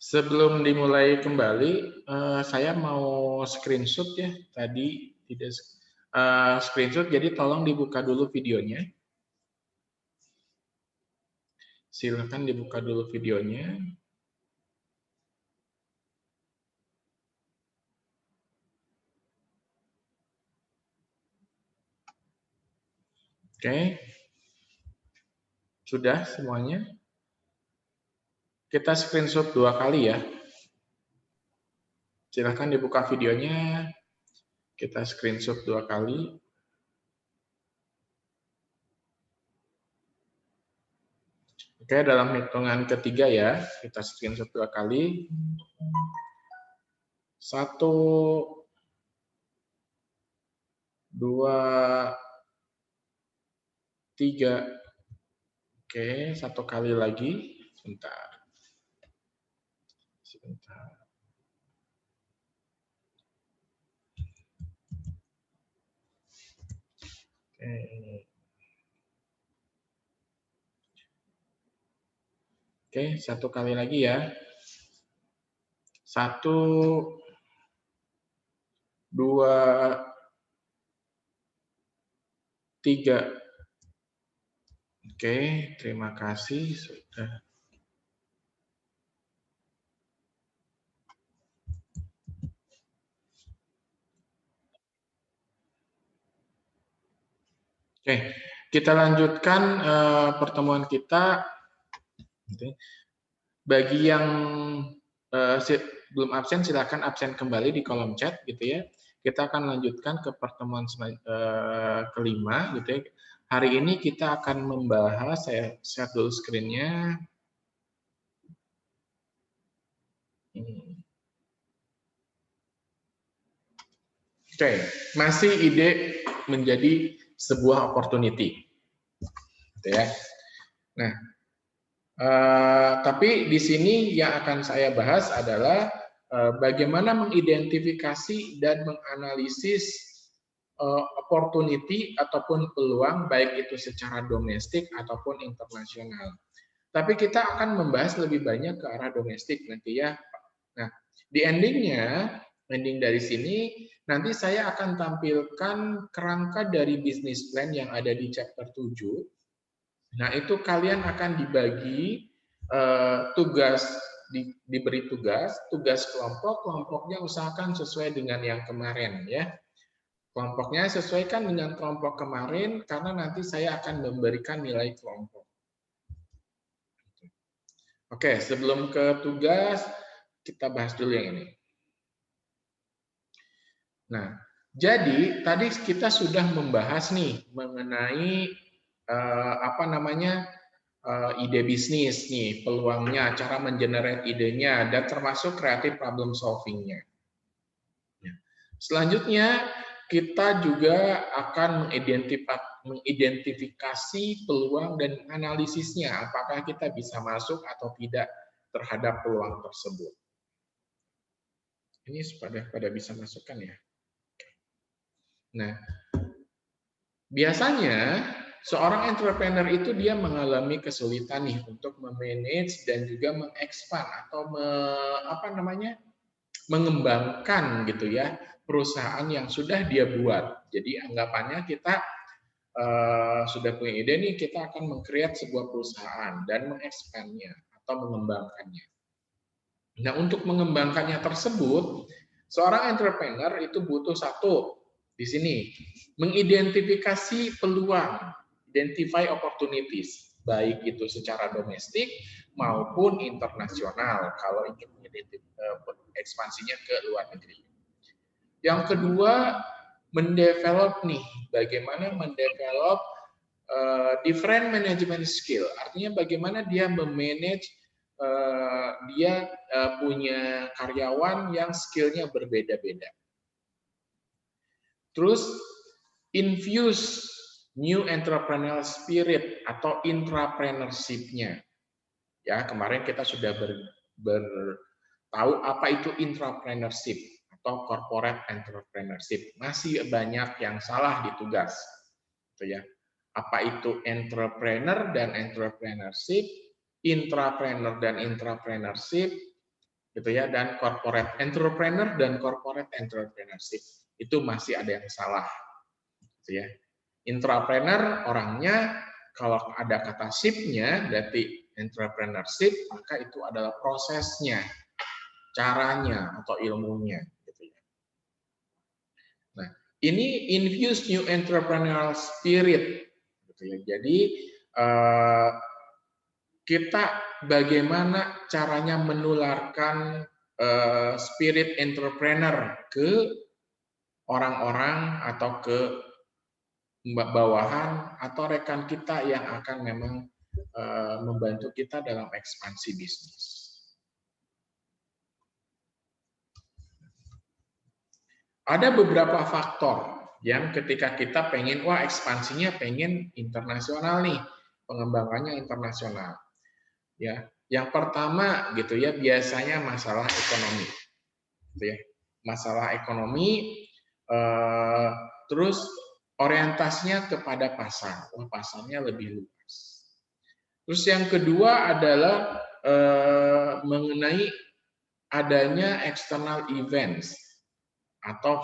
Sebelum dimulai kembali, saya mau screenshot ya. Tadi tidak screenshot, jadi tolong dibuka dulu videonya. Silakan dibuka dulu videonya. Oke. Sudah semuanya? Kita screenshot 2 kali ya. Silakan dibuka videonya. Kita screenshot 2 kali. Oke, dalam hitungan ketiga ya, kita screenshot 2 kali. 1, 2, 3. Oke, 1 kali lagi. Sebentar. Oke, 1 kali lagi ya. 1, 2, 3. Oke, terima kasih sudah. Oke, kita lanjutkan pertemuan kita. Bagi yang belum absen, silakan absen kembali di kolom chat gitu ya. Kita akan lanjutkan ke pertemuan kelima gitu ya. Hari ini kita akan membahas, saya share dulu screen-nya. Oke, masih ide menjadi sebuah opportunity. Gitu ya. Nah, tapi di sini yang akan saya bahas adalah bagaimana mengidentifikasi dan menganalisis opportunity ataupun peluang baik itu secara domestik ataupun internasional. Tapi kita akan membahas lebih banyak ke arah domestik nanti ya. Nah, di ending dari sini nanti saya akan tampilkan kerangka dari bisnis plan yang ada di chapter 7. Nah, itu kalian akan dibagi tugas, diberi tugas kelompoknya usahakan sesuai dengan yang kemarin ya. Kelompoknya sesuaikan dengan kelompok kemarin karena nanti saya akan memberikan nilai kelompok. Oke, sebelum ke tugas, kita bahas dulu yang ini. Nah, jadi tadi kita sudah membahas nih mengenai ide bisnis nih, peluangnya, cara mengenerate idenya, dan termasuk creative problem solving-nya. Selanjutnya, kita juga akan mengidentifikasi peluang dan analisisnya, apakah kita bisa masuk atau tidak terhadap peluang tersebut. Ini pada bisa masukkan ya. Nah, biasanya seorang entrepreneur itu dia mengalami kesulitan nih untuk memanage dan juga mengekspand atau mengembangkan gitu ya perusahaan yang sudah dia buat. Jadi anggapannya kita sudah punya ide nih, kita akan meng-create sebuah perusahaan dan mengekspandnya atau mengembangkannya. Nah, untuk mengembangkannya tersebut, seorang entrepreneur itu butuh satu di sini, mengidentifikasi peluang, identify opportunities, baik itu secara domestik maupun internasional kalau ingin ekspansinya ke luar negeri. Yang kedua, mendevelop nih, bagaimana mendevelop different management skill, artinya bagaimana dia memanage, dia punya karyawan yang skillnya berbeda-beda. Terus infuse new entrepreneurial spirit atau intrapreneurship-nya. Ya, kemarin kita sudah tahu apa itu intrapreneurship atau corporate entrepreneurship. Masih banyak yang salah di tugas. Gitu ya. Apa itu entrepreneur dan entrepreneurship, intrapreneur dan intrapreneurship, gitu ya, dan corporate entrepreneur dan corporate entrepreneurship itu masih ada yang salah, gitu ya. Intrapreneur orangnya, kalau ada kata ship-nya berarti entrepreneurship, maka itu adalah prosesnya, caranya atau ilmunya, gitu ya. Nah, ini infuse new entrepreneurial spirit, gitu ya. Jadi kita bagaimana caranya menularkan spirit entrepreneur ke orang-orang atau ke bawahan atau rekan kita yang akan memang membantu kita dalam ekspansi bisnis. Ada beberapa faktor yang ketika kita pengen, wah ekspansinya pengen internasional nih, pengembangannya internasional. Ya, yang pertama gitu ya, biasanya masalah ekonomi, gitu ya, masalah ekonomi, terus orientasinya kepada pasar, wah pasarnya lebih luas. Terus yang kedua adalah mengenai adanya external events atau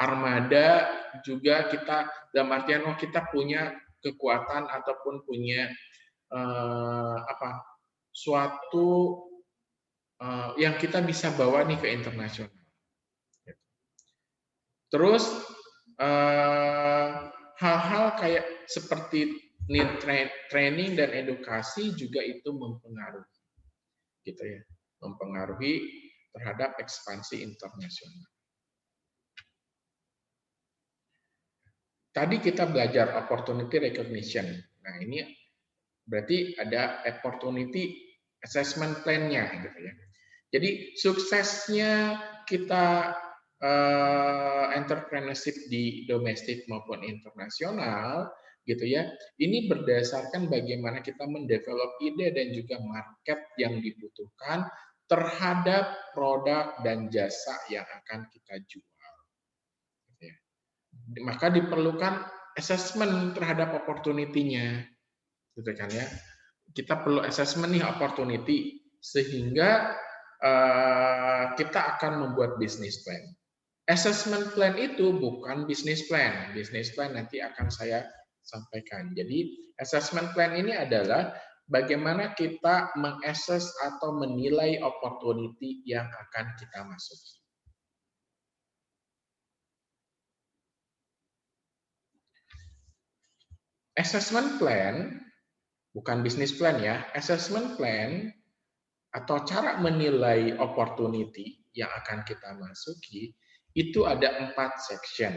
armada juga kita, dalam artian oh kita punya kekuatan ataupun punya suatu yang kita bisa bawa nih ke internasional. Terus hal-hal kayak seperti need training dan edukasi juga itu mempengaruhi, gitu ya, mempengaruhi terhadap ekspansi internasional. Tadi kita belajar opportunity recognition. Nah ini berarti ada opportunity assessment plan-nya, gitu ya. Jadi suksesnya kita entrepreneurship di domestik maupun internasional, gitu ya. Ini berdasarkan bagaimana kita mendevelop ide dan juga market yang dibutuhkan terhadap produk dan jasa yang akan kita jual. Gitu ya. Maka diperlukan assessment terhadap opportunity-nya, gitu kan ya. Kita perlu assessment nih opportunity sehingga kita akan membuat bisnis plan. Assessment plan itu bukan bisnis plan. Bisnis plan nanti akan saya sampaikan. Jadi assessment plan ini adalah bagaimana kita mengakses atau menilai opportunity yang akan kita masuki. Assessment plan bukan bisnis plan ya. Assessment plan atau cara menilai opportunity yang akan kita masuki itu ada 4 section,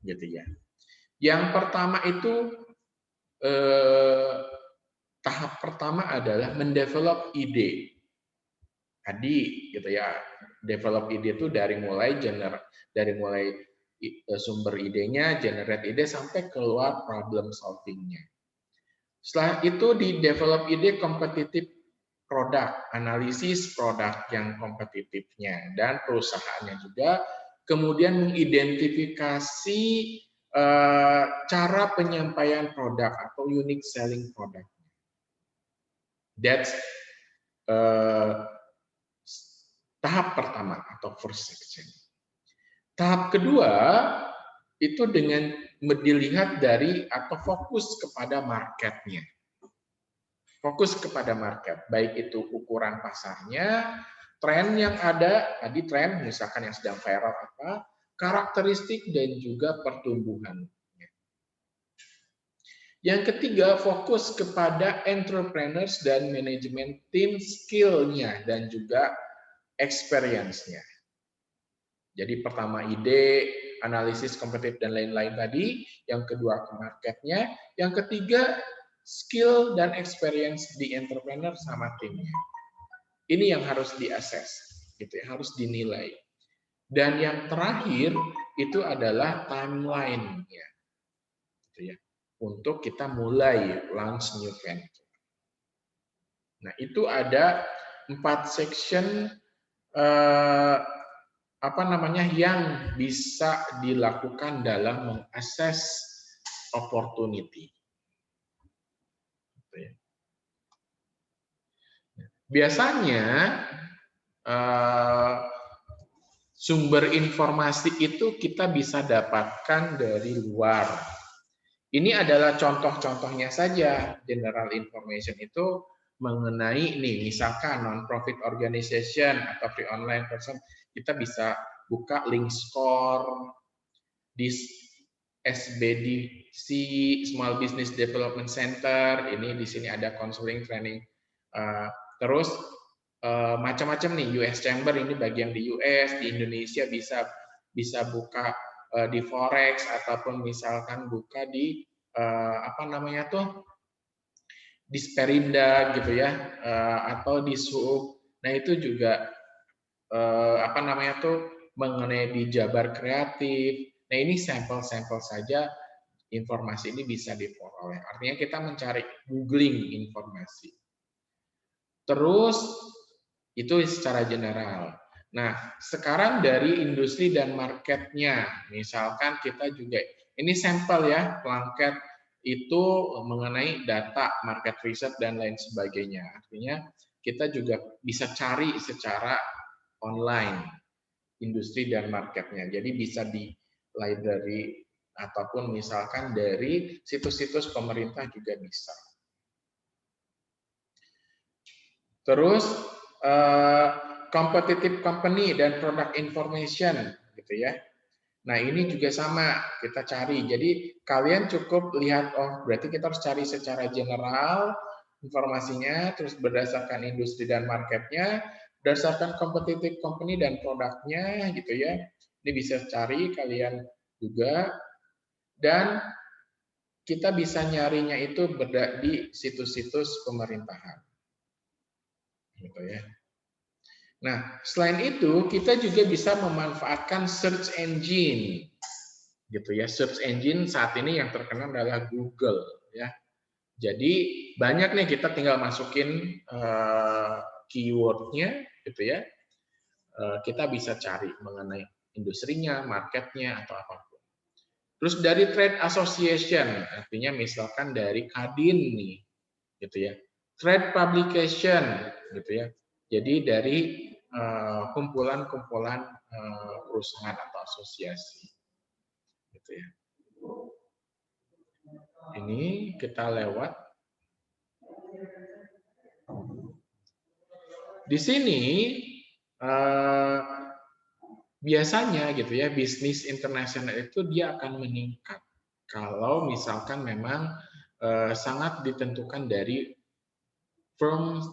gitu ya. Yang pertama itu tahap pertama adalah mendevelop ide. Tadi gitu ya, develop ide itu dari mulai sumber idenya, generate ide sampai keluar problem solvingnya. Setelah itu di develop ide kompetitif produk, analisis produk yang kompetitifnya dan perusahaannya juga, kemudian mengidentifikasi cara penyampaian produk atau unique selling product. That's tahap pertama atau first section. Tahap kedua itu dengan dilihat dari atau fokus kepada marketnya. Fokus kepada market, baik itu ukuran pasarnya, tren yang ada, tadi tren misalkan yang sedang viral apa, karakteristik dan juga pertumbuhan. Yang ketiga, fokus kepada entrepreneurs dan manajemen tim skill-nya dan juga experience-nya. Jadi pertama ide, analisis kompetitif dan lain-lain tadi, yang kedua ke marketnya, yang ketiga skill dan experience di entrepreneur sama timnya. Ini yang harus diakses, gitu ya, harus dinilai. Dan yang terakhir itu adalah timeline-nya, gitu ya, untuk kita mulai launch new venture. Nah itu ada 4 section yang bisa dilakukan dalam mengakses opportunity. Biasanya eh, sumber informasi itu kita bisa dapatkan dari luar. Ini adalah contoh-contohnya saja. General information itu mengenai nih, misalkan non-profit organization atau free online person, kita bisa buka link score di SBDC, Small Business Development Center. Ini di sini ada counseling training. Terus macam-macam nih, US Chamber ini bagian di US, di Indonesia bisa buka di Forex ataupun misalkan buka di apa namanya tuh, di Sperinda gitu ya, atau di SUUP. Nah itu juga apa namanya tuh, mengenai di Jabar Kreatif. Nah ini sampel-sampel saja, informasi ini bisa diperoleh. Artinya kita mencari googling informasi. Terus itu secara general. Nah, sekarang dari industri dan marketnya, misalkan kita juga, ini sampel ya, Plunket itu mengenai data, market research, dan lain sebagainya. Artinya kita juga bisa cari secara online, industri dan marketnya. Jadi bisa di library, ataupun misalkan dari situs-situs pemerintah juga bisa. Terus competitive company dan product information gitu ya. Nah, ini juga sama kita cari. Jadi kalian cukup lihat, oh berarti kita harus cari secara general informasinya, terus berdasarkan industri dan marketnya, berdasarkan competitive company dan produknya gitu ya. Ini bisa cari kalian juga, dan kita bisa nyarinya itu di situs-situs pemerintahan. Gitu ya. Nah, selain itu kita juga bisa memanfaatkan search engine, gitu ya. Search engine saat ini yang terkenal adalah Google, ya. Jadi banyak nih, kita tinggal masukin keywordnya, gitu ya. Kita bisa cari mengenai industrinya, marketnya, atau apapun. Terus dari trade association, artinya misalkan dari Kadin nih, gitu ya. Trade publication, gitu ya. Jadi dari kumpulan-kumpulan perusahaan atau asosiasi, gitu ya. Ini kita lewat. Di sini biasanya gitu ya, bisnis internasional itu dia akan meningkat kalau misalkan memang sangat ditentukan dari firm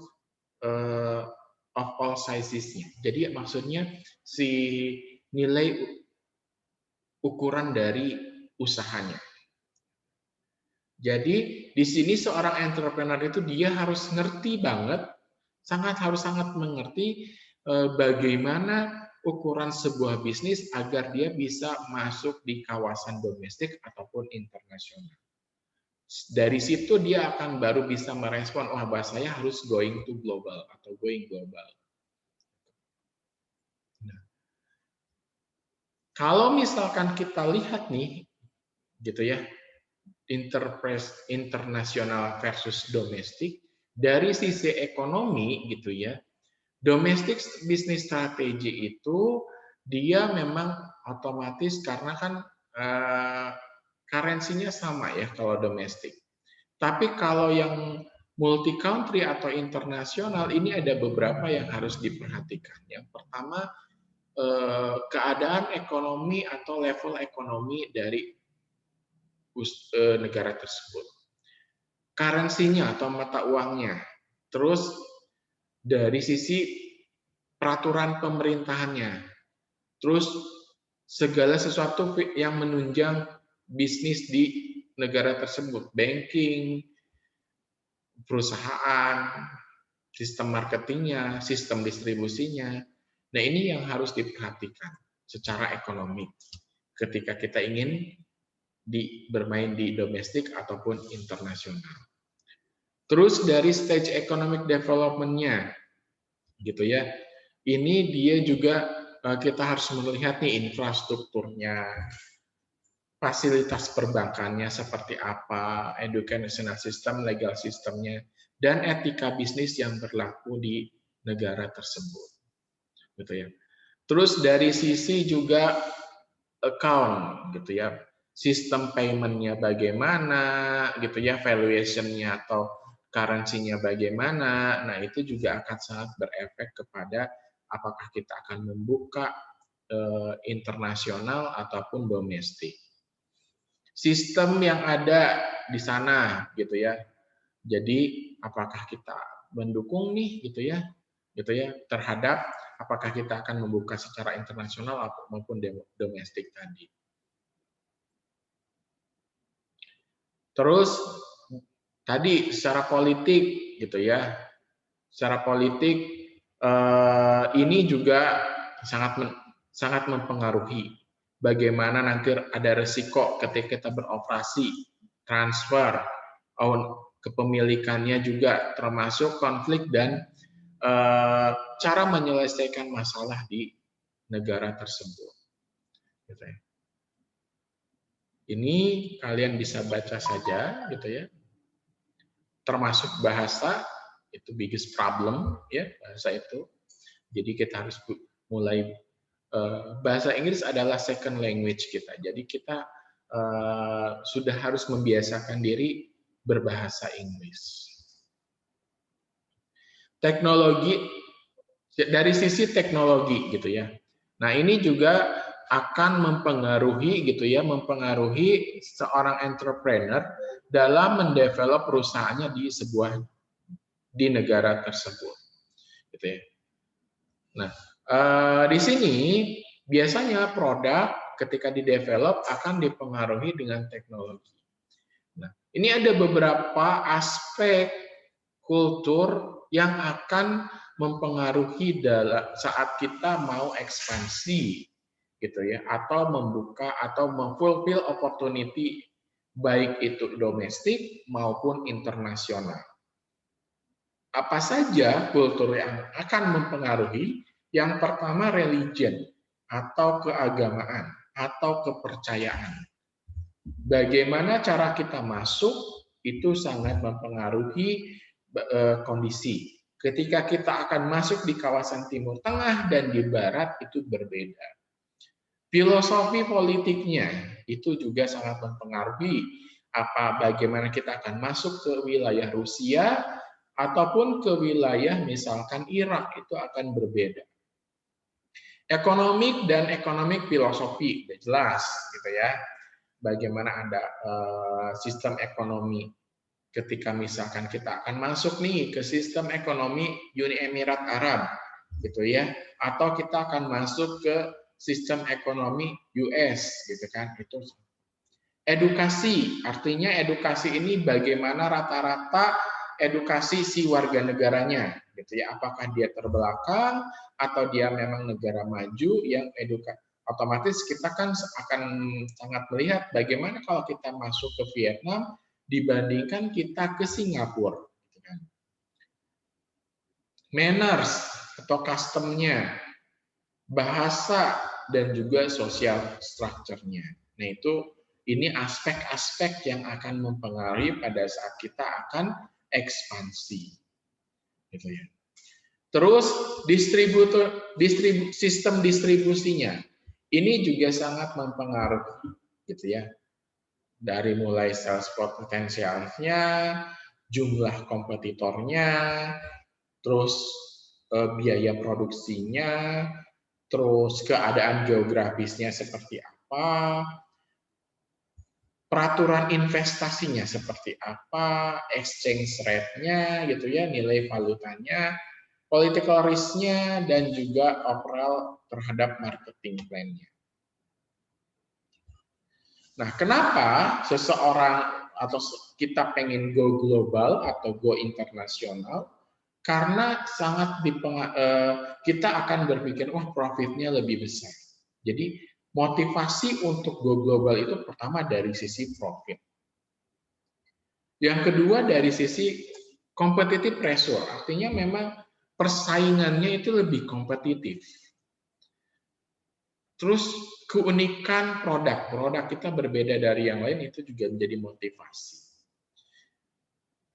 of all sizes-nya. Jadi maksudnya si nilai ukuran dari usahanya. Jadi di sini seorang entrepreneur itu dia harus ngerti banget, harus sangat mengerti bagaimana ukuran sebuah bisnis agar dia bisa masuk di kawasan domestik ataupun internasional. Dari situ dia akan baru bisa merespon, wah bahasanya harus going to global atau going global. Nah, kalau misalkan kita lihat nih, gitu ya, internasional versus domestik, dari sisi ekonomi gitu ya, domestic business strategy itu dia memang otomatis karena kan currency-nya sama ya kalau domestik. Tapi kalau yang multi country atau internasional ini ada beberapa yang harus diperhatikan. Yang pertama, keadaan ekonomi atau level ekonomi dari negara tersebut. Currency-nya atau mata uangnya. Terus dari sisi peraturan pemerintahannya. Terus segala sesuatu yang menunjang bisnis di negara tersebut. Banking, perusahaan, sistem marketingnya, sistem distribusinya. Nah ini yang harus diperhatikan secara ekonomi ketika kita ingin bermain di domestik ataupun internasional. Terus dari stage economic development-nya, gitu ya. Ini dia juga kita harus melihat nih infrastrukturnya, fasilitas perbankannya seperti apa, educational system, legal systemnya, dan etika bisnis yang berlaku di negara tersebut. gitu ya. Terus dari sisi juga account gitu ya, sistem payment-nya bagaimana gitu ya, valuation-nya atau currency-nya bagaimana. Nah, itu juga akan sangat berefek kepada apakah kita akan membuka internasional ataupun domestik. Sistem yang ada di sana gitu ya. Jadi apakah kita mendukung nih gitu ya terhadap apakah kita akan membuka secara internasional maupun domestik tadi. Terus tadi secara politik gitu ya, secara politik ini juga sangat mempengaruhi bagaimana nanti ada resiko ketika kita beroperasi, transfer, kepemilikannya juga termasuk konflik dan cara menyelesaikan masalah di negara tersebut. Gitu ya. Ini kalian bisa baca saja, gitu ya. Termasuk bahasa itu biggest problem, ya bahasa itu. Jadi kita harus mulai bahasa Inggris adalah second language kita. Jadi kita sudah harus membiasakan diri berbahasa Inggris. Teknologi dari sisi teknologi gitu ya. Nah, ini juga akan mempengaruhi gitu ya, mempengaruhi seorang entrepreneur dalam mendevelop perusahaannya di negara tersebut. Gitu ya. Nah, di sini biasanya produk ketika didevelop akan dipengaruhi dengan teknologi. Nah, ini ada beberapa aspek kultur yang akan mempengaruhi saat kita mau ekspansi gitu ya, atau membuka atau memfulfill opportunity baik itu domestik maupun internasional. Apa saja kultur yang akan mempengaruhi? Yang pertama religion atau keagamaan atau kepercayaan. Bagaimana cara kita masuk itu sangat mempengaruhi kondisi. Ketika kita akan masuk di kawasan Timur Tengah dan di Barat itu berbeda. Filosofi politiknya itu juga sangat mempengaruhi bagaimana kita akan masuk ke wilayah Rusia ataupun ke wilayah misalkan Irak itu akan berbeda. Ekonomik dan ekonomik filosofi jelas gitu ya. Bagaimana ada sistem ekonomi ketika misalkan kita akan masuk nih ke sistem ekonomi Uni Emirat Arab gitu ya, atau kita akan masuk ke sistem ekonomi US gitu kan. Itu edukasi, artinya edukasi ini bagaimana rata-rata edukasi si warga negaranya gitu ya, apakah dia terbelakang atau dia memang negara maju yang otomatis kita kan akan sangat melihat bagaimana kalau kita masuk ke Vietnam dibandingkan kita ke Singapura. Manners atau custom-nya, bahasa, dan juga social structure-nya. Nah, ini aspek-aspek yang akan mempengaruhi pada saat kita akan ekspansi. Gitu ya. Terus sistem distribusinya. Ini juga sangat mempengaruhi gitu ya. Dari mulai sales potensialnya, jumlah kompetitornya, terus biaya produksinya, terus keadaan geografisnya seperti apa, peraturan investasinya seperti apa, exchange rate-nya gitu ya, nilai valutanya, political risk-nya, dan juga overall terhadap marketing plan-nya. Nah, kenapa seseorang atau kita pengen go global atau go internasional? Karena kita akan berpikir, wah profitnya lebih besar. Jadi motivasi untuk go global itu pertama dari sisi profit. Yang kedua dari sisi competitive pressure, artinya memang persaingannya itu lebih kompetitif. Terus keunikan produk kita berbeda dari yang lain itu juga menjadi motivasi.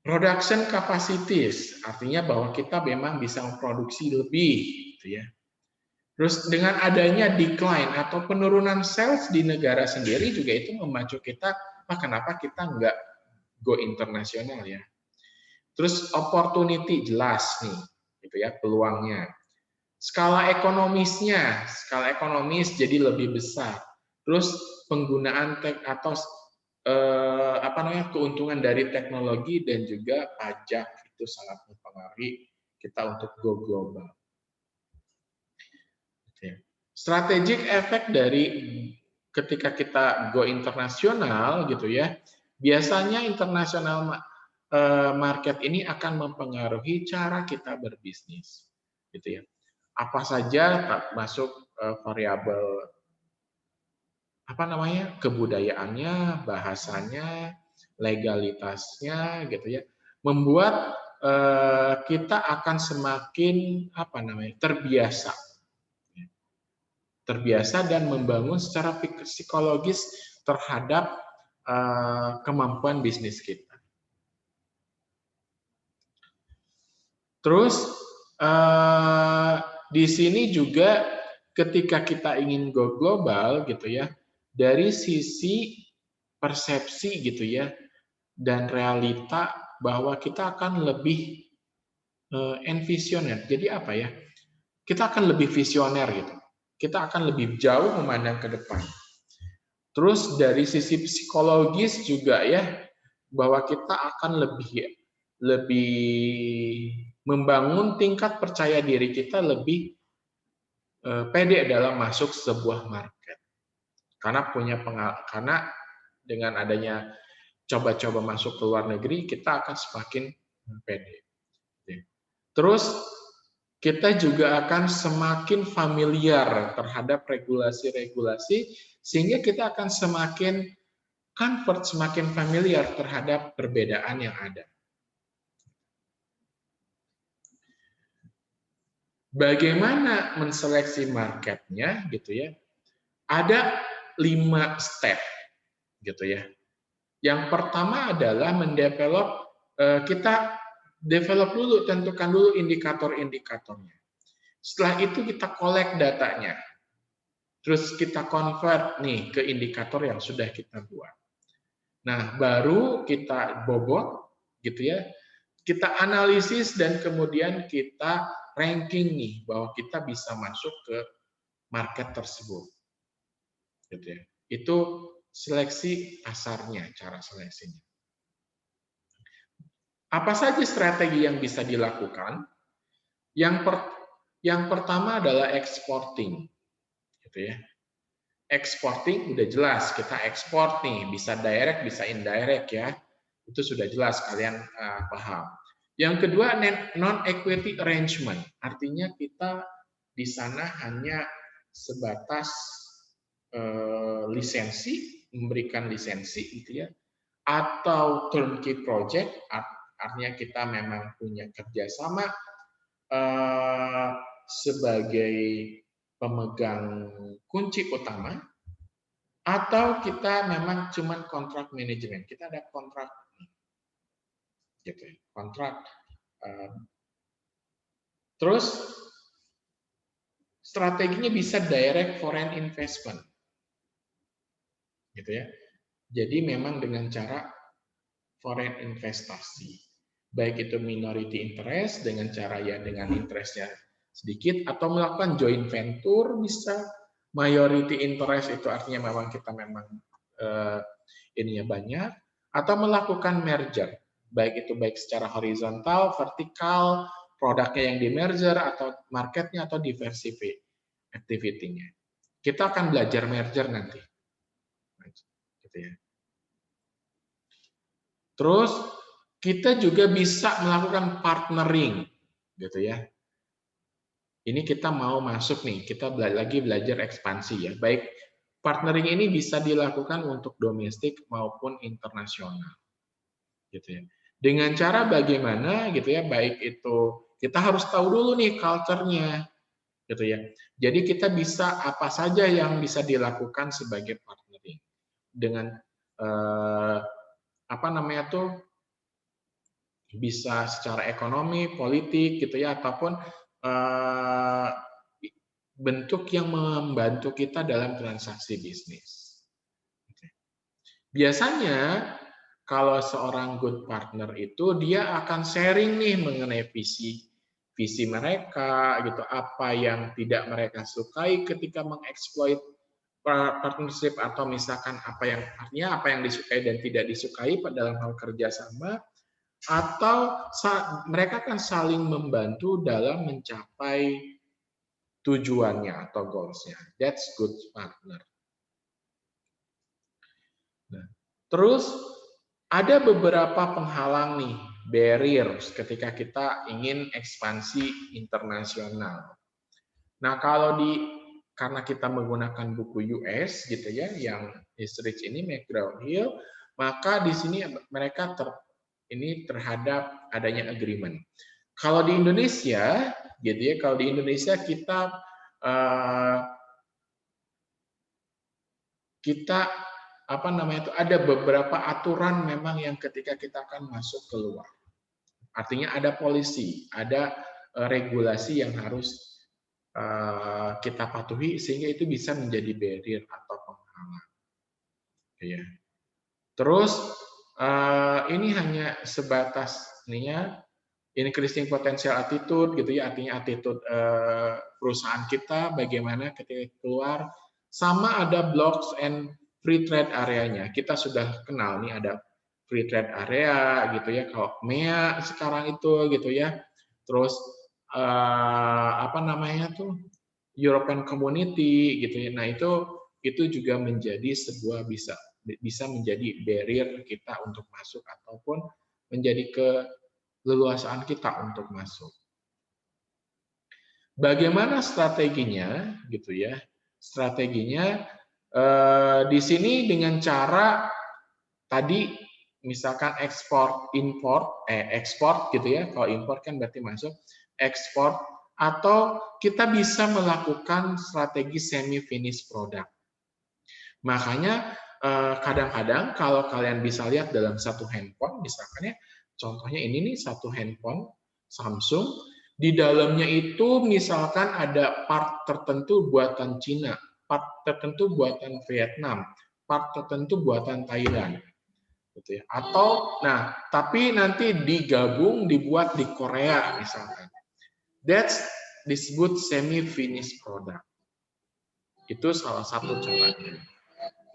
Production capacities, artinya bahwa kita memang bisa memproduksi lebih, gitu ya. Terus dengan adanya decline atau penurunan sales di negara sendiri juga itu memacu kita, kenapa kita nggak go internasional ya. Terus opportunity jelas nih, gitu ya, peluangnya. Skala ekonomis jadi lebih besar. Terus penggunaan keuntungan dari teknologi dan juga pajak itu sangat mempengaruhi kita untuk go global. Strategic effect dari ketika kita go internasional gitu ya, biasanya internasional market ini akan mempengaruhi cara kita berbisnis, gitu ya. Apa saja masuk variabel kebudayaannya, bahasanya, legalitasnya, gitu ya, membuat kita akan semakin terbiasa dan membangun secara psikologis terhadap kemampuan bisnis kita. Terus di sini juga ketika kita ingin go global gitu ya, dari sisi persepsi gitu ya dan realita bahwa kita akan lebih envisioner. Jadi apa ya? Kita akan lebih visioner gitu. Kita akan lebih jauh memandang ke depan. Terus dari sisi psikologis juga ya, bahwa kita akan lebih membangun tingkat percaya diri kita lebih pede dalam masuk sebuah market. Karena dengan adanya coba-coba masuk ke luar negeri, kita akan semakin pede. Terus kita juga akan semakin familiar terhadap regulasi-regulasi, sehingga kita akan semakin comfort, semakin familiar terhadap perbedaan yang ada. Bagaimana menseleksi marketnya, gitu ya? Ada 5 step, gitu ya. Yang pertama adalah kita develop dulu, tentukan dulu indikator-indikatornya. Setelah itu kita collect datanya. Terus kita convert nih ke indikator yang sudah kita buat. Nah, baru kita bobot gitu ya. Kita analisis dan kemudian kita ranking nih bahwa kita bisa masuk ke market tersebut. Gitu ya. Itu seleksi pasarnya, cara seleksinya. Apa saja strategi yang bisa dilakukan? Yang pertama adalah exporting, gitu ya. Exporting udah jelas, kita ekspor nih, bisa direct, bisa indirect ya. Itu sudah jelas, kalian paham. Yang kedua, non-equity arrangement. Artinya kita di sana hanya sebatas lisensi, memberikan lisensi gitu ya, atau turnkey project, artinya kita memang punya kerjasama sebagai pemegang kunci utama, atau kita memang cuma kontrak manajemen. Kita ada kontrak, gitu, kontrak. Terus strateginya bisa direct foreign investment, gitu ya. Jadi memang dengan cara foreign investasi, baik itu minority interest dengan cara ya dengan interestnya sedikit, atau melakukan joint venture bisa. Majority interest itu artinya memang kita ininya banyak, atau melakukan merger, baik secara horizontal, vertikal, produknya yang di merger atau marketnya atau diversify activity-nya. Kita akan belajar merger nanti, gitu ya. Terus kita juga bisa melakukan partnering, gitu ya. Ini kita mau masuk nih, kita lagi belajar ekspansi ya. Baik, partnering ini bisa dilakukan untuk domestik maupun internasional, gitu ya. Dengan cara bagaimana, gitu ya, baik itu kita harus tahu dulu nih culture-nya, gitu ya. Jadi kita bisa apa saja yang bisa dilakukan sebagai partnering dengan bisa secara ekonomi, politik, gitu ya, ataupun bentuk yang membantu kita dalam transaksi bisnis. Biasanya kalau seorang good partner itu dia akan sharing nih mengenai visi mereka gitu, apa yang tidak mereka sukai ketika mengeksploit partnership, atau misalkan apa yang artinya apa yang disukai dan tidak disukai dalam hal kerjasama, atau mereka kan saling membantu dalam mencapai tujuannya atau goals-nya. That's good partner. Nah, terus ada beberapa penghalang nih, barriers ketika kita ingin ekspansi internasional. Nah, karena kita menggunakan buku US gitu ya, yang Eastridge ini McGraw-Hill, maka di sini mereka terhadap adanya agreement. Kalau di Indonesia, gitu ya, kalau di Indonesia kita apa namanya itu, ada beberapa aturan memang yang ketika kita akan masuk keluar. Artinya ada polisi, ada regulasi yang harus kita patuhi sehingga itu bisa menjadi barrier atau penghalang. Ya. Terus ini hanya sebatas increasing potential attitude gitu ya, artinya attitude perusahaan kita bagaimana ketika keluar, sama ada blocks and free trade area-nya. Kita sudah kenal nih ada free trade area gitu ya, kalau MEA sekarang itu gitu ya. Terus apa namanya tuh, European Community gitu ya. Nah, itu juga menjadi sebuah bisa menjadi barrier kita untuk masuk ataupun menjadi keleluasaan kita untuk masuk. Bagaimana strateginya gitu ya? Strateginya di sini dengan cara tadi misalkan ekspor gitu ya. Kalau import kan berarti masuk ekspor, atau kita bisa melakukan strategi semi finish product. Makanya kadang-kadang kalau kalian bisa lihat dalam satu handphone, misalkan ya, contohnya ini nih satu handphone Samsung, di dalamnya itu misalkan ada part tertentu buatan Cina, part tertentu buatan Vietnam, part tertentu buatan Thailand, gitu ya. Atau, tapi nanti digabung dibuat di Korea misalkan. That's disebut semi finished product. Itu salah satu caranya,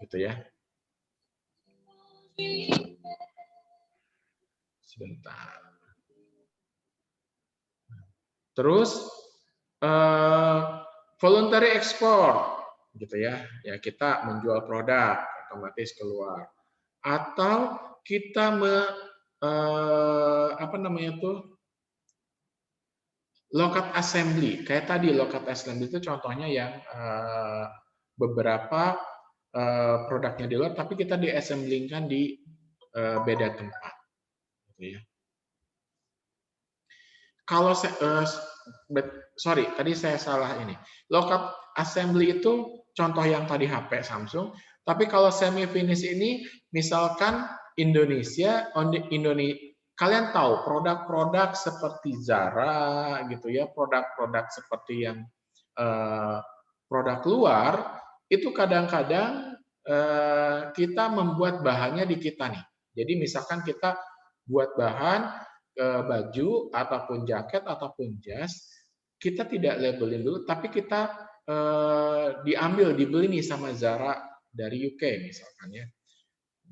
gitu ya. Sebentar. Terus voluntary export, gitu ya. Ya kita menjual produk otomatis keluar. Atau kita apa namanya tuh, local assembly. Kayak tadi local assembly itu contohnya yang beberapa produknya di luar, tapi kita di-assemblingkan di beda tempat, gitu ya. Kalau sorry, tadi saya salah ini. Local assembly itu contoh yang tadi HP Samsung, tapi kalau semi finish ini misalkan Indonesia, kalian tahu produk-produk seperti Zara gitu ya, produk-produk seperti yang produk luar itu kadang-kadang kita membuat bahannya di kita nih. Jadi misalkan kita buat bahan baju ataupun jaket ataupun jas, kita tidak labelin dulu, tapi kita dibeli nih sama Zara dari UK misalkan ya,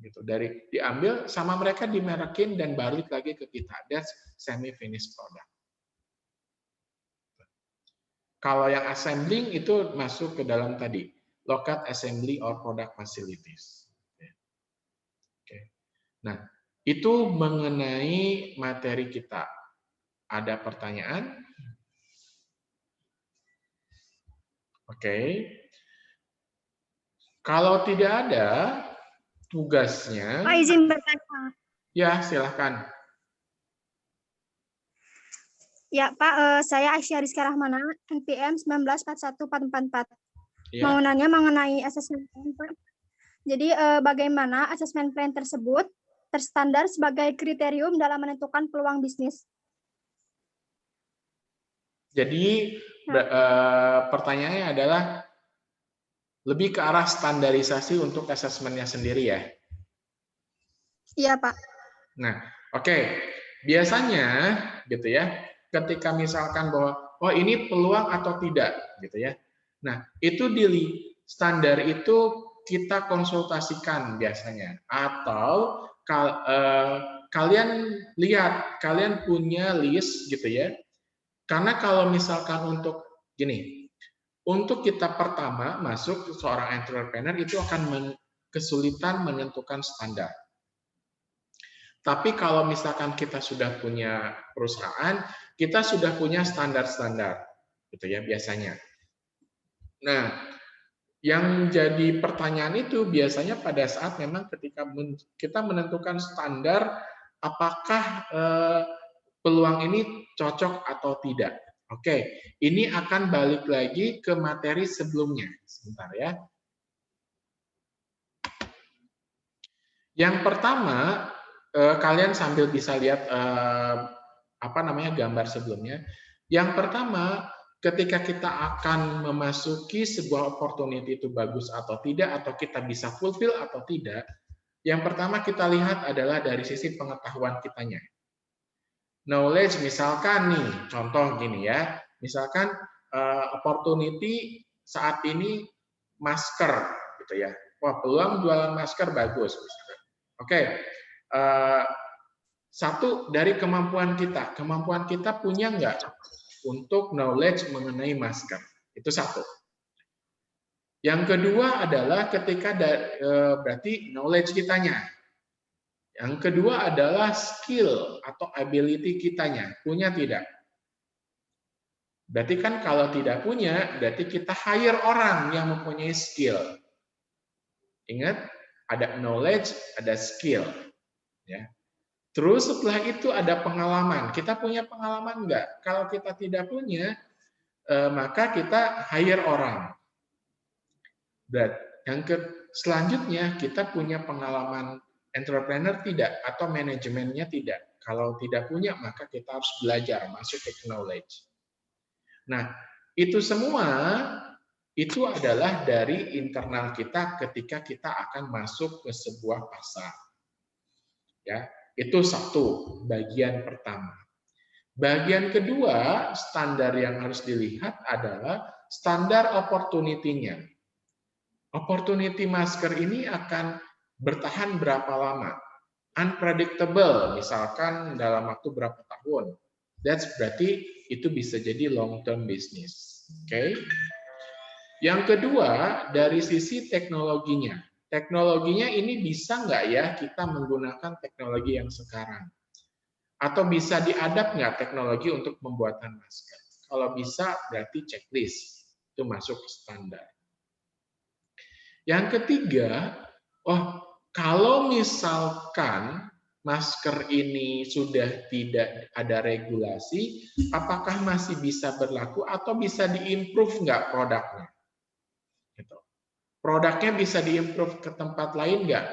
gitu, diambil sama mereka, dimerekin dan balik lagi ke kita. That's semi finished product. Kalau yang assembling itu masuk ke dalam tadi local assembly or product facilities. Oke. Nah, itu mengenai materi kita. Ada pertanyaan? Oke. Kalau tidak ada tugasnya. Pak, izin bertanya. Ya, silahkan. Ya, Pak, saya Aisyah Rizka Rahmana, NPM 1941444. Ya. Mau nanya mengenai assessment plan, Pak. Jadi, bagaimana assessment plan tersebut terstandar sebagai kriterium dalam menentukan peluang bisnis? Jadi Pertanyaannya adalah lebih ke arah standarisasi untuk asesmennya sendiri ya? Iya, Pak. Nah, oke. Biasanya gitu ya, ketika misalkan bahwa oh ini peluang atau tidak gitu ya. Nah, itu di standar itu kita konsultasikan biasanya, atau kalian lihat, kalian punya list gitu ya. Karena kalau misalkan untuk gini, untuk kita pertama masuk seorang entrepreneur itu akan kesulitan menentukan standar. Tapi kalau misalkan kita sudah punya perusahaan, kita sudah punya standar-standar, gitu ya biasanya. Nah, yang jadi pertanyaan itu biasanya pada saat memang ketika kita menentukan standar, apakah peluang ini cocok atau tidak. Oke, ini akan balik lagi ke materi sebelumnya. Sebentar ya. Yang pertama, kalian sambil bisa lihat gambar sebelumnya. Yang pertama, ketika kita akan memasuki sebuah opportunity itu bagus atau tidak, atau kita bisa fulfill atau tidak, yang pertama kita lihat adalah dari sisi pengetahuan kitanya. Knowledge, misalkan nih, contoh gini ya, misalkan opportunity saat ini masker, gitu ya. Wah, peluang jualan masker bagus, misalkan. Oke, satu dari kemampuan kita punya nggak untuk knowledge mengenai masker? Itu satu. Yang kedua adalah ketika berarti knowledge kitanya. Yang kedua adalah skill atau ability kitanya. Punya tidak? Berarti kan kalau tidak punya, berarti kita hire orang yang mempunyai skill. Ingat, ada knowledge, ada skill. Ya. Terus setelah itu ada pengalaman. Kita punya pengalaman enggak? Kalau kita tidak punya, maka kita hire orang. Dan yang selanjutnya kita punya pengalaman entrepreneur tidak, atau manajemennya tidak. Kalau tidak punya, maka kita harus belajar, masuk ke knowledge. Nah, itu semua itu adalah dari internal kita ketika kita akan masuk ke sebuah pasar. Ya, itu satu, bagian pertama. Bagian kedua, standar yang harus dilihat adalah standar opportunity-nya. Opportunity masker ini akan bertahan berapa lama? Unpredictable, misalkan dalam waktu berapa tahun. That's berarti itu bisa jadi long term business. Oke. Yang kedua, dari sisi teknologinya. Teknologinya ini bisa nggak ya kita menggunakan teknologi yang sekarang? Atau bisa diadap nggak teknologi untuk pembuatan masker? Kalau bisa, berarti checklist. Itu masuk ke standar. Yang ketiga, kalau misalkan masker ini sudah tidak ada regulasi, apakah masih bisa berlaku atau bisa diimprove nggak produknya? Gitu. Produknya bisa diimprove ke tempat lain nggak?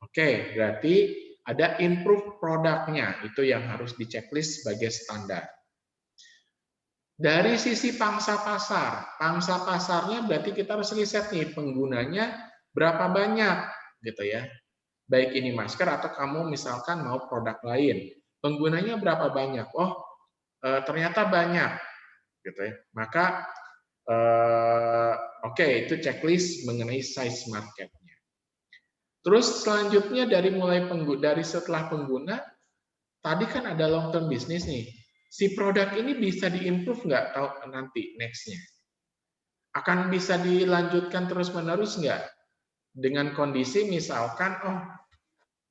Oke, berarti ada improve produknya, itu yang harus di-checklist sebagai standar. Dari sisi pangsa pasarnya berarti kita harus riset nih penggunanya berapa banyak gitu ya. Baik ini masker atau kamu misalkan mau produk lain. Penggunanya berapa banyak? Ternyata banyak gitu ya. Maka itu checklist mengenai size marketnya. Terus selanjutnya dari setelah pengguna, tadi kan ada long term business nih. Si produk ini bisa diimprove nggak nanti next-nya? Akan bisa dilanjutkan terus-menerus nggak? Dengan kondisi misalkan,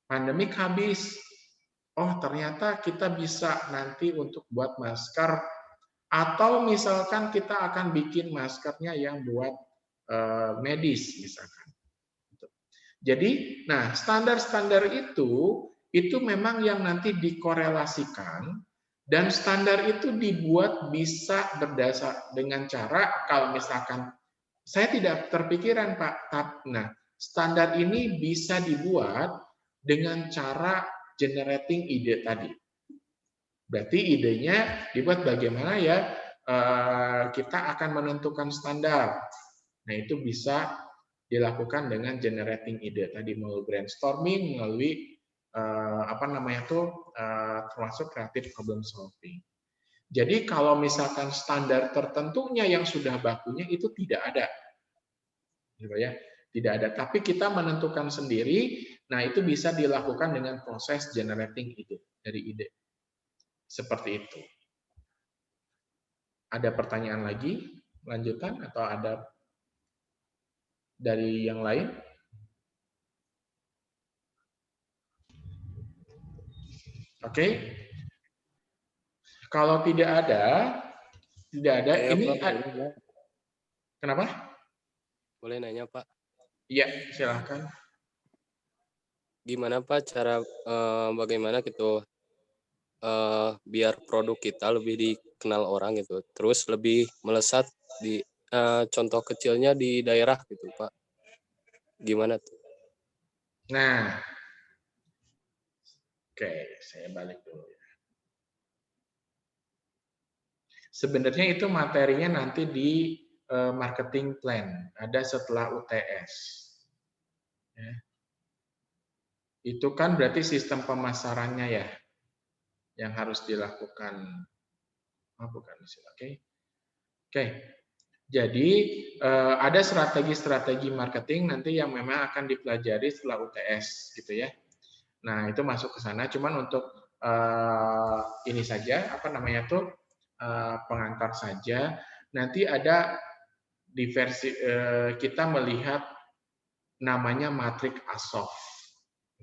pandemik habis, ternyata kita bisa nanti untuk buat masker, atau misalkan kita akan bikin maskernya yang buat medis misalkan. Jadi, standar-standar itu memang yang nanti dikorelasikan, dan standar itu dibuat bisa berdasar dengan cara, kalau misalkan saya tidak terpikiran Pak, standar ini bisa dibuat dengan cara generating ide tadi. Berarti idenya dibuat bagaimana ya, kita akan menentukan standar. Nah, itu bisa dilakukan dengan generating ide tadi, melalui brainstorming, melalui termasuk creative problem solving. Jadi kalau misalkan standar tertentunya yang sudah bakunya itu tidak ada, gitu ya, tidak ada. Tapi kita menentukan sendiri. Nah, itu bisa dilakukan dengan proses generating ide dari ide, seperti itu. Ada pertanyaan lagi, lanjutan atau ada dari yang lain? Oke. Kalau tidak ada, ini Pak, kenapa? boleh nanya Pak? Iya, silahkan. Gimana Pak cara bagaimana gitu biar produk kita lebih dikenal orang gitu, terus lebih melesat di contoh kecilnya di daerah gitu Pak? Gimana tuh? Nah, oke, saya balik dulu ya. Sebenarnya itu materinya nanti di marketing plan, ada setelah UTS. Ya. Itu kan berarti sistem pemasarannya ya, yang harus dilakukan. Bukan, oke. Oke, jadi ada strategi-strategi marketing nanti yang memang akan dipelajari setelah UTS, gitu ya. Nah, itu masuk ke sana. Cuman untuk ini saja, pengantar saja. Nanti ada di versi kita melihat namanya matrik ASOF,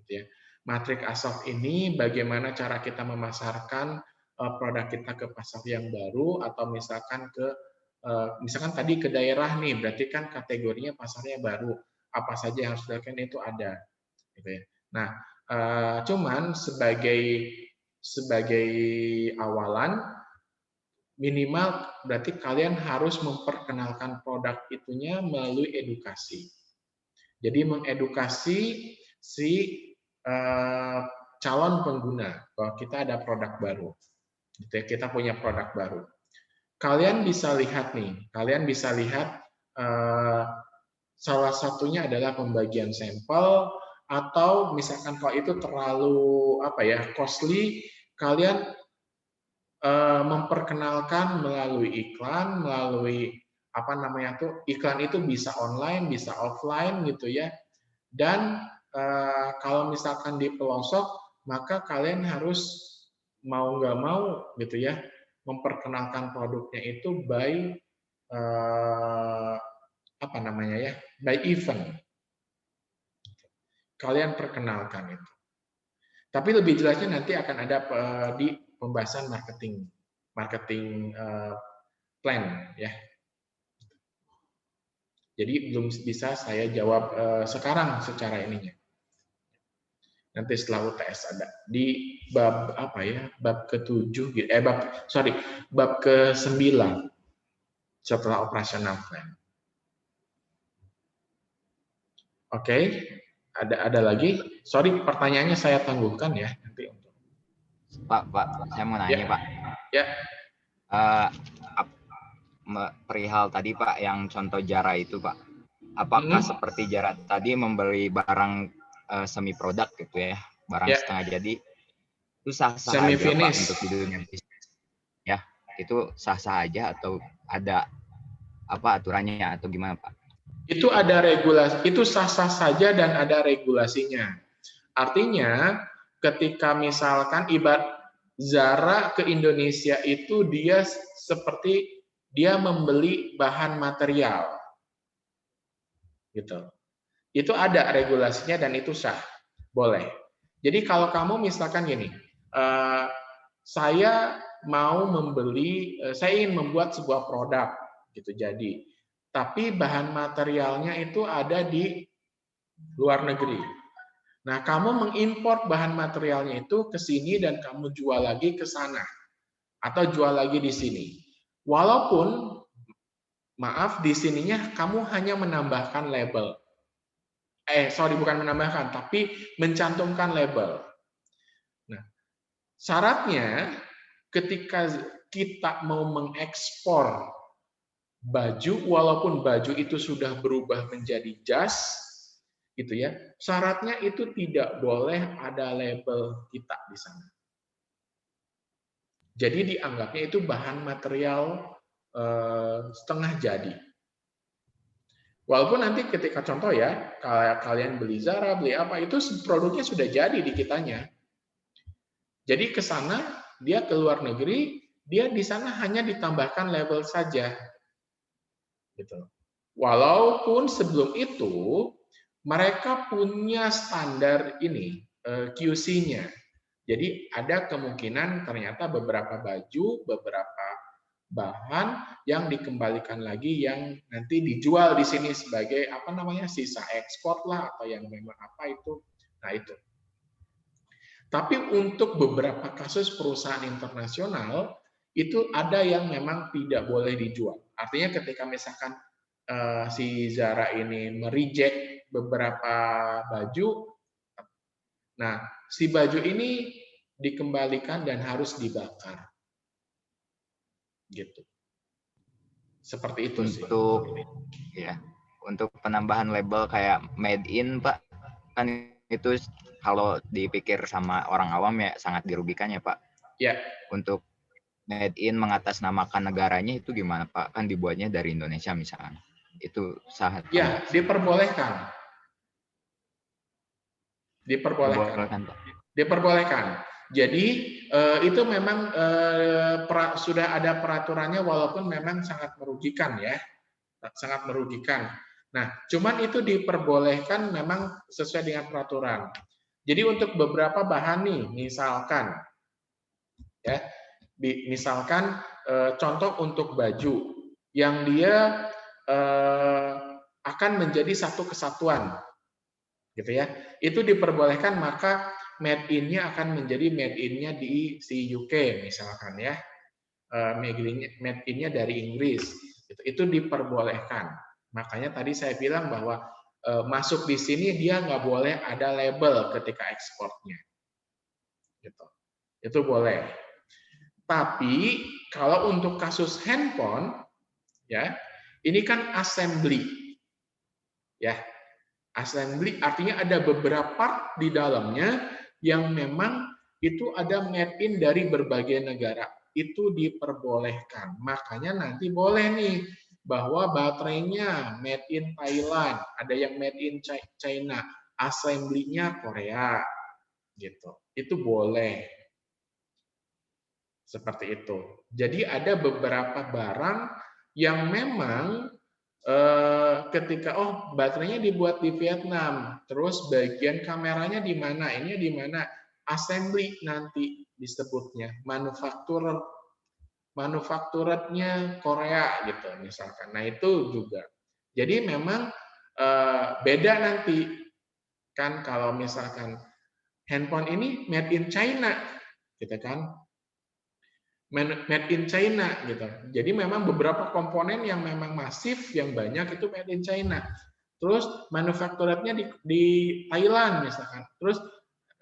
gitu ya. Matrik ASOF ini bagaimana cara kita memasarkan produk kita ke pasar yang baru, atau misalkan tadi ke daerah nih, berarti kan kategorinya pasarnya baru. Apa saja yang harus dilakukan itu ada, gitu ya. Nah, cuman sebagai awalan, minimal berarti kalian harus memperkenalkan produk itunya melalui edukasi. Jadi mengedukasi si calon pengguna bahwa kita ada produk baru, kita punya produk baru. Kalian bisa lihat salah satunya adalah pembagian sampel, atau misalkan kalau itu terlalu costly, kalian memperkenalkan melalui iklan, iklan itu bisa online, bisa offline gitu ya. Dan kalau misalkan di pelosok, maka kalian harus mau nggak mau gitu ya, memperkenalkan produknya itu by by event. Kalian perkenalkan itu. Tapi lebih jelasnya nanti akan ada di pembahasan marketing plan ya. Jadi belum bisa saya jawab sekarang secara ininya. Nanti setelah UTS ada di bab bab ke-7 bab ke-9 setelah operational plan. Oke, ada lagi? Sorry, pertanyaannya saya tangguhkan ya nanti untuk. Pak, saya mau nanya, ya. Pak. Ya. Perihal tadi, Pak, yang contoh Jara itu, Pak. Apakah seperti Jara tadi membeli barang semi produk gitu ya, barang setengah jadi, itu sah-sah aja, Pak, untuk di dunia bisnis? Ya, itu sah-sah aja atau ada aturannya atau gimana, Pak? Itu ada regulasi, itu sah-sah saja dan ada regulasinya. Artinya, ketika misalkan ibarat Zara ke Indonesia itu dia seperti dia membeli bahan material, gitu. Itu ada regulasinya dan itu sah, boleh. Jadi kalau kamu misalkan gini, saya ingin membuat sebuah produk, gitu. Jadi, tapi bahan materialnya itu ada di luar negeri. Nah, kamu mengimpor bahan materialnya itu ke sini dan kamu jual lagi ke sana, atau jual lagi di sini. Walaupun, maaf, di sininya kamu hanya menambahkan label. Bukan menambahkan, tapi mencantumkan label. Nah, syaratnya ketika kita mau mengekspor baju, walaupun baju itu sudah berubah menjadi jas, gitu ya, syaratnya itu tidak boleh ada label kita di sana. Jadi dianggapnya itu bahan material setengah jadi. Walaupun nanti ketika contoh ya, kalau kalian beli Zara, beli apa, itu produknya sudah jadi di kitanya. Jadi ke sana, dia ke luar negeri, dia di sana hanya ditambahkan label saja. Gitu. Walaupun sebelum itu mereka punya standar ini QC-nya. Jadi ada kemungkinan ternyata beberapa baju, beberapa bahan yang dikembalikan lagi yang nanti dijual di sini sebagai apa namanya sisa ekspor lah atau yang memang apa itu. Nah itu. Tapi untuk beberapa kasus perusahaan internasional itu ada yang memang tidak boleh dijual. Artinya ketika misalkan si Zara ini mereject beberapa baju, nah si baju ini dikembalikan dan harus dibakar, gitu. Seperti itu sih. Ya, untuk penambahan label kayak made in, Pak, kan itu kalau dipikir sama orang awam ya sangat dirugikan ya, Pak. Ya. Untuk made in mengatasnamakan negaranya itu gimana, Pak? Kan dibuatnya dari Indonesia misalkan. Itu sah? Ya, diperbolehkan. Diperbolehkan. Pak. Diperbolehkan. Jadi itu memang sudah ada peraturannya walaupun memang sangat merugikan ya. Sangat merugikan. Nah, cuman itu diperbolehkan memang sesuai dengan peraturan. Jadi untuk beberapa bahan nih, misalkan ya, misalkan contoh untuk baju yang dia akan menjadi satu kesatuan, gitu ya. Itu diperbolehkan, maka made in-nya akan menjadi made in-nya di si UK misalkan ya, made in-nya dari Inggris. Itu diperbolehkan. Makanya tadi saya bilang bahwa masuk di sini dia nggak boleh ada label ketika ekspornya. Gitu. Itu boleh. Tapi kalau untuk kasus handphone, ya ini kan assembly, ya assembly artinya ada beberapa part di dalamnya yang memang itu ada made in dari berbagai negara. Itu diperbolehkan. Makanya nanti boleh nih bahwa baterainya made in Thailand, ada yang made in China, assembly-nya Korea, gitu. Itu boleh. Seperti itu. Jadi ada beberapa barang yang memang ketika baterainya dibuat di Vietnam, terus bagian kameranya di mana, ini di mana, assembly nanti disebutnya, manufakturernya Korea gitu misalkan. Nah itu juga. Jadi memang beda nanti kan kalau misalkan handphone ini made in China, gitu kan? Made in China gitu. Jadi memang beberapa komponen yang memang masif, yang banyak itu made in China. Terus manufakturernya di Thailand misalkan. Terus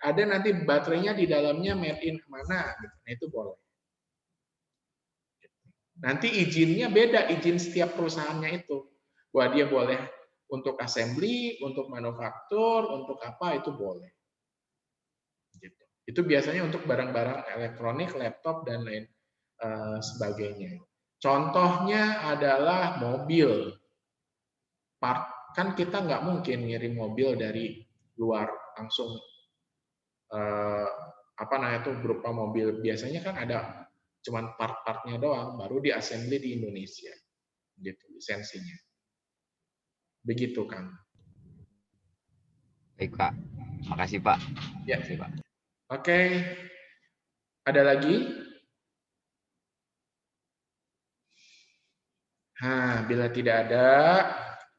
ada nanti baterainya di dalamnya made in mana gitu. Nah, itu boleh. Nanti izinnya beda, izin setiap perusahaannya itu. Wah, dia boleh untuk assembly, untuk manufaktur, untuk apa itu boleh. Gitu. Itu biasanya untuk barang-barang elektronik, laptop dan lain sebagainya. Contohnya adalah mobil. Kan kita nggak mungkin ngirim mobil dari luar langsung apa namanya itu berupa mobil. Biasanya kan ada cuman part-partnya doang, baru di-assembly di Indonesia. Gitu lisensinya. Begitu kan. Baik, Pak. Makasih, Pak. Ya. Makasih, Pak. Oke. Ada lagi? Nah, bila tidak ada,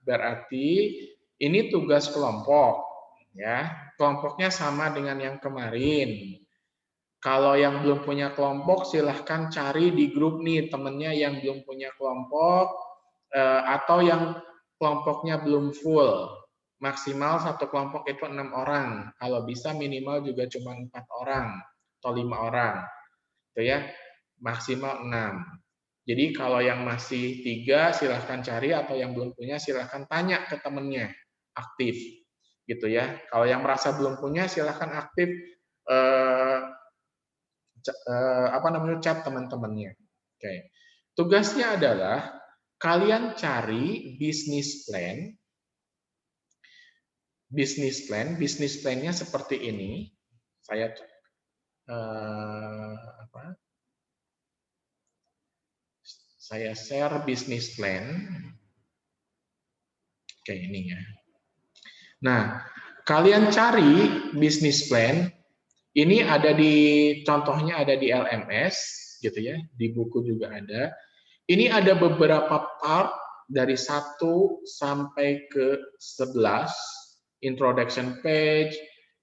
berarti ini tugas kelompok. Ya, kelompoknya sama dengan yang kemarin. Kalau yang belum punya kelompok, silahkan cari di grup nih temennya yang belum punya kelompok atau yang kelompoknya belum full. Maksimal satu kelompok itu 6 orang. Kalau bisa minimal juga cuma 4 orang atau 5 orang. Itu ya. maksimal 6. Jadi kalau yang masih 3 silahkan cari, atau yang belum punya silahkan tanya ke temennya, aktif gitu ya. Kalau yang merasa belum punya silahkan aktif chat teman-temannya. Oke. Tugasnya adalah kalian cari bisnis plan. Bisnis plan-nya seperti ini. Saya saya share bisnis plan. Oke, ini ya. Nah, kalian cari bisnis plan. Ini ada contohnya ada di LMS, gitu ya. Di buku juga ada. Ini ada beberapa part dari 1 sampai ke 11. Introduction page,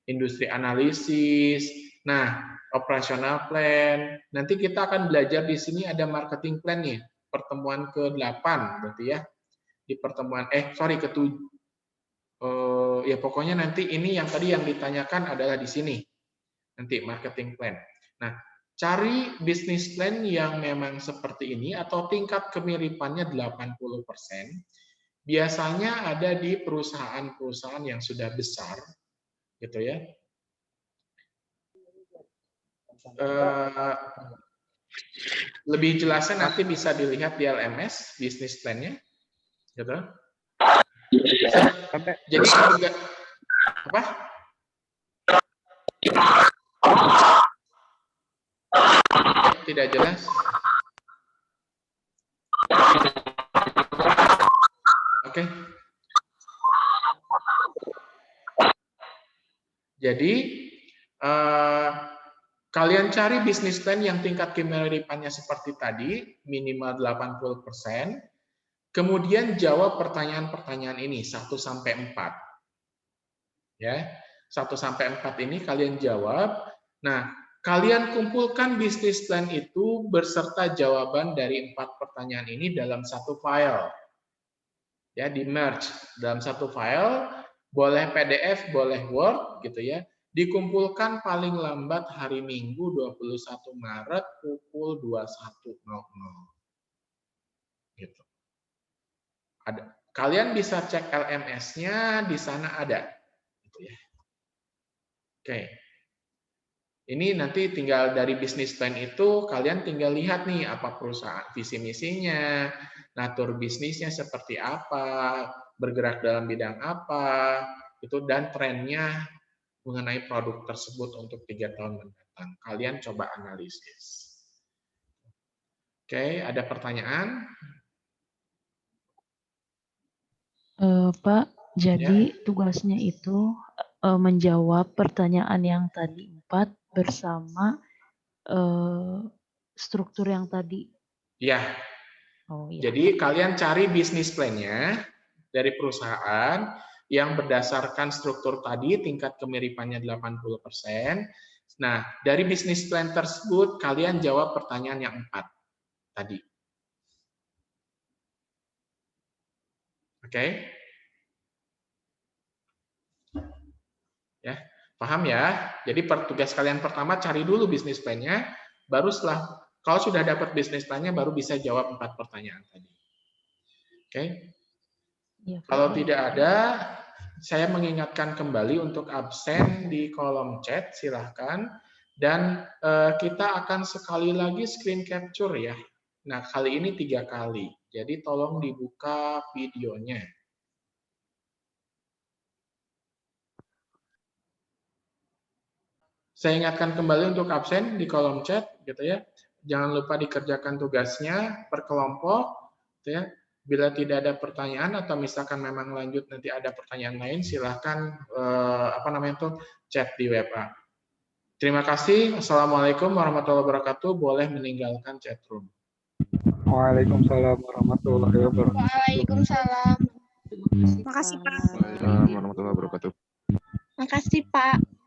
industri analisis, nah, operational plan. Nanti kita akan belajar di sini ada marketing plan nih, pertemuan ke-8 berarti ya. Di pertemuan ke-7. Ya pokoknya nanti ini yang tadi yang ditanyakan adalah di sini. Nanti marketing plan. Nah, cari bisnis plan yang memang seperti ini atau tingkat kemiripannya 80%. Biasanya ada di perusahaan-perusahaan yang sudah besar, gitu ya. Lebih jelasnya nanti bisa dilihat di LMS bisnis plan-nya, gitu. Jadi juga apa? Tidak jelas. Oke. Jadi kalian cari bisnis plan yang tingkat kemiripannya seperti tadi, minimal 80%. Kemudian jawab pertanyaan-pertanyaan ini 1 sampai 4. Ya. 1 sampai 4 ini kalian jawab. Nah, kalian kumpulkan bisnis plan itu beserta jawaban dari 4 pertanyaan ini dalam satu file. Ya, di merge dalam satu file, boleh PDF, boleh Word gitu ya. Dikumpulkan paling lambat hari Minggu 21 Maret pukul 21.00. Gitu. Kalian bisa cek LMS-nya, di sana ada. Gitu ya. Oke. Ini nanti tinggal dari bisnis plan itu, kalian tinggal lihat nih apa perusahaan, visi misinya, natur bisnisnya seperti apa, bergerak dalam bidang apa, itu dan trennya mengenai produk tersebut untuk 3 tahun mendatang. Kalian coba analisis. Oke, ada pertanyaan? Pak, jadi tugasnya itu menjawab pertanyaan yang tadi 4 bersama struktur yang tadi. Ya. Oh, iya. Jadi kalian cari bisnis plan-nya dari perusahaan yang berdasarkan struktur tadi, tingkat kemiripannya 80%. Nah, dari bisnis plan tersebut, kalian jawab pertanyaan yang 4 tadi. Oke? Ya, paham ya? Jadi tugas kalian pertama cari dulu bisnis plan-nya, baru setelah kalau sudah dapat bisnis plan-nya baru bisa jawab 4 pertanyaan tadi. Oke? Ya, kalau tidak ada, saya mengingatkan kembali untuk absen di kolom chat, silahkan. Dan kita akan sekali lagi screen capture ya. Nah, kali ini 3 kali. Jadi tolong dibuka videonya. Saya ingatkan kembali untuk absen di kolom chat, gitu ya. Jangan lupa dikerjakan tugasnya per kelompok, gitu ya. Bila tidak ada pertanyaan atau misalkan memang lanjut nanti ada pertanyaan lain, silahkan chat di WA. Terima kasih. Assalamualaikum warahmatullahi wabarakatuh. Boleh meninggalkan chat room. Waalaikumsalam warahmatullahi wabarakatuh. Waalaikumsalam. Makasih Pak. Waalaikumsalam warahmatullahi wabarakatuh. Makasih Pak.